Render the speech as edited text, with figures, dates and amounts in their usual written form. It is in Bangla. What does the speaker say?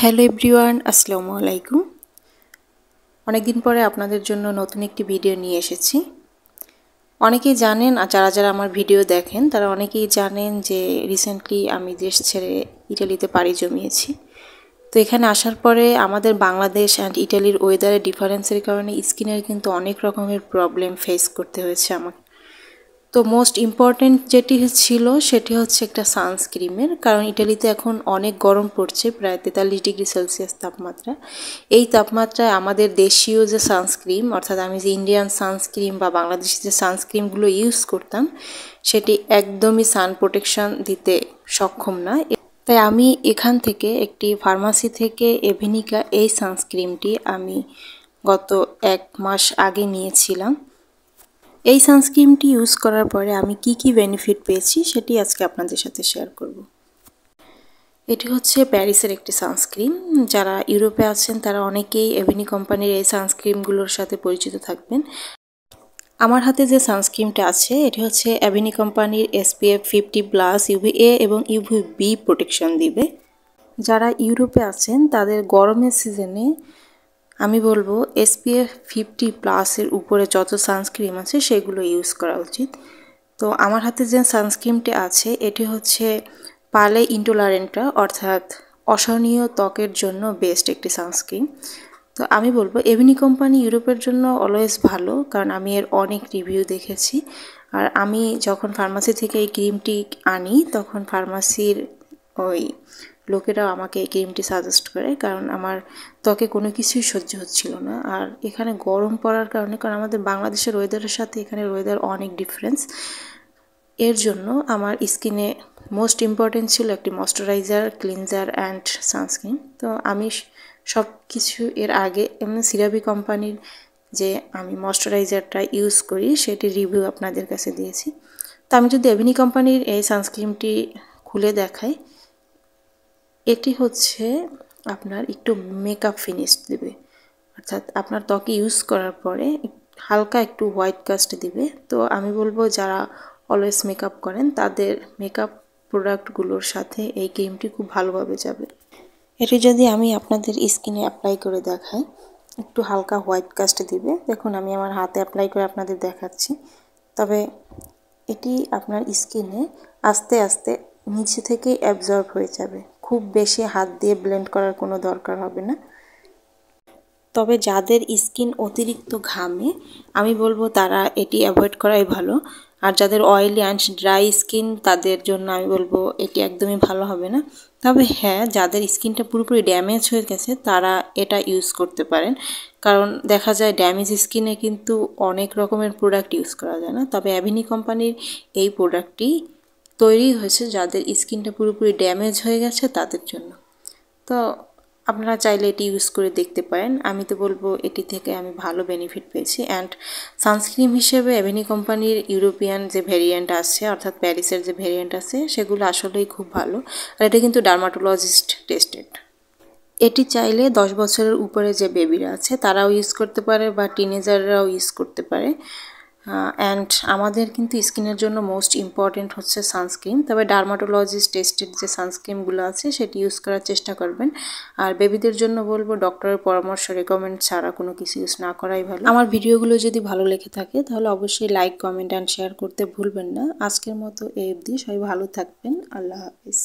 হ্যালো এভরিওয়ান, আসসালামু আলাইকুম। অনেকদিন পরে আপনাদের জন্য নতুন একটি ভিডিও নিয়ে এসেছি। অনেকেই জানেন, আর যারা যারা আমার ভিডিও দেখেন তারা অনেকেই জানেন যে রিসেন্টলি আমি দেশ ছেড়ে ইটালিতে পাড়ি জমিয়েছি। তো এখানে আসার পরে আমাদের বাংলাদেশ অ্যান্ড ইটালির ওয়েদারের ডিফারেন্সের কারণে স্কিনের কিন্তু অনেক রকমের প্রবলেম ফেস করতে হয়েছে আমার। তো মোস্ট ইম্পর্ট্যান্ট যেটি ছিল সেটি হচ্ছে একটা সানস্ক্রিমের, কারণ ইটালিতে এখন অনেক গরম পড়ছে, প্রায় 43 ডিগ্রি সেলসিয়াস তাপমাত্রা। এই তাপমাত্রায় আমাদের দেশীয় যে সানস্ক্রিম, অর্থাৎ আমি যে ইন্ডিয়ান সানস্ক্রিম বা বাংলাদেশি যে সানস্ক্রিমগুলো ইউজ করতাম সেটি একদমই সান প্রোটেকশন দিতে সক্ষম না। তাই আমি এখান থেকে একটি ফার্মাসি থেকে এভেনিকা এই সানস্ক্রিমটি আমি গত 1 মাস আগে নিয়েছিলাম। এই সানস্ক্রিমটি ইউজ করার পরে আমি কি বেনিফিট পেয়েছি সেটি আজকে আপনাদের সাথে শেয়ার করব। এটি হচ্ছে প্যারিসের একটি সানস্ক্রিম। যারা ইউরোপে আছেন তারা অনেকেই এভেনি কোম্পানির এই সানস্ক্রিমগুলোর সাথে পরিচিত থাকবেন। আমার হাতে যে সানস্ক্রিমটা আছে এটি হচ্ছে এভেনি কোম্পানির SPF 50+ UVA এবং UVB প্রোটেকশন দিবে। যারা ইউরোপে আছেন তাদের গরমের সিজনে আমি বলবো SPF 50+ উপরে যত সানস্ক্রিম আছে সেগুলো ইউজ করা উচিত। তো আমার হাতে যে সানস্ক্রিমটি আছে এটি হচ্ছে পালে ইন্টলারেন্টরা, অর্থাৎ অসহনীয় ত্বকের জন্য বেস্ট একটি সানস্ক্রিন। তো আমি বলবো এভেনি কোম্পানি ইউরোপের জন্য অলওয়েজ ভালো, কারণ আমি এর অনেক রিভিউ দেখেছি। আর আমি যখন ফার্মাসি থেকে এই ক্রিমটি আনি তখন ফার্মাসির ওই লোকেরাও আমাকে এই ক্রিমটি সাজেস্ট করে, কারণ আমার ত্বকে কোনো কিছুই সহ্য হচ্ছিল না। আর এখানে গরম পড়ার কারণে, কারণ আমাদের বাংলাদেশের ওয়েদারের সাথে এখানের ওয়েদার অনেক ডিফারেন্স, এর জন্য আমার স্কিনে মোস্ট ইম্পর্টেন্ট ছিল একটি ময়শ্চারাইজার, ক্লিনজার অ্যান্ড সানস্ক্রিন। তো আমি সব কিছু এর আগে এমনি সিরাবি কোম্পানির যে আমি ময়শ্চারাইজারটা ইউজ করি সেটির রিভিউ আপনাদের কাছে দিয়েছি। তো আমি যদি এভেনি কোম্পানির এই সানস্ক্রিনটি খুলে দেখাই, এটি হচ্ছে আপনার একটু মেকআপ ফিনিশ দেবে, অর্থাৎ আপনার ত্বকে ইউজ করার পরে হালকা একটু হোয়াইট কাস্ট দিবে। তো আমি বলবো যারা অলওয়েজ মেকআপ করেন তাদের মেকআপ প্রোডাক্টগুলোর সাথে এই ক্রিমটি খুব ভালোভাবে যাবে। এটি যদি আমি আপনাদের স্কিনে অ্যাপ্লাই করে দেখাই, একটু হালকা হোয়াইট কাস্ট দিবে। দেখুন আমি আমার হাতে অ্যাপ্লাই করে আপনাদের দেখাচ্ছি। তবে এটি আপনার স্কিনে আস্তে আস্তে নিচে থেকে অ্যাবজর্ব হয়ে যাবে, খুব বেশি হাত দিয়ে ব্লেন্ড করার কোনো দরকার হবে না। তবে যাদের স্কিন অতিরিক্ত ঘামে আমি বলবো তারা এটি অ্যাভয়েড করাই ভালো। আর যাদের অয়েলি অ্যান্ড ড্রাই স্কিন তাদের জন্য আমি বলবো এটি একদমই ভালো হবে না। তবে হ্যাঁ, যাদের স্কিনটা পুরোপুরি ড্যামেজ হয়ে গেছে তারা এটা ইউজ করতে পারেন, কারণ দেখা যায় ড্যামেজ স্কিনে কিন্তু অনেক রকমের প্রোডাক্ট ইউজ করা যায় না। তবে অ্যাভেনি কোম্পানির এই প্রোডাক্টটি তৈরি হয়েছে যাদের স্কিনটা পুরোপুরি ড্যামেজ হয়ে গেছে তাদের জন্য। তো আপনারা চাইলে এটি ইউজ করে দেখতে পারেন। আমি তো বলবো এটি থেকে আমি ভালো বেনিফিট পেয়েছি। অ্যান্ড সানস্ক্রিন হিসেবে এভেনি কোম্পানির ইউরোপিয়ান যে ভেরিয়েন্ট আছে, অর্থাৎ প্যারিসের যে ভেরিয়েন্ট আছে সেগুলো আসলেই খুব ভালো। আর এটা কিন্তু ডার্মাটোলজিস্ট টেস্টেড। এটি চাইলে 10 বছরের উপরে যে বেবিরা আছে তারাও ইউজ করতে পারে বা টিনেজাররাও ইউজ করতে পারে। অ্যান্ড আমাদের কিন্তু স্কিনের জন্য মোস্ট ইম্পর্টেন্ট হচ্ছে সানস্ক্রিন। তবে ডার্মাটোলজিস্ট টেস্টেড যে সানস্ক্রিনগুলো আছে সেটি ইউজ করার চেষ্টা করবেন। আর বেবিদের জন্য বলবো ডক্টরের পরামর্শ, রেকমেন্ড ছাড়া কোনো কিছু ইউজ না করাই ভালো। আমার ভিডিওগুলো যদি ভালো লেগে থাকে তাহলে অবশ্যই লাইক, কমেন্ট অ্যান্ড শেয়ার করতে ভুলবেন না। আজকের মতো এই অবধি, সবাই ভালো থাকবেন। আল্লাহ হাফিজ।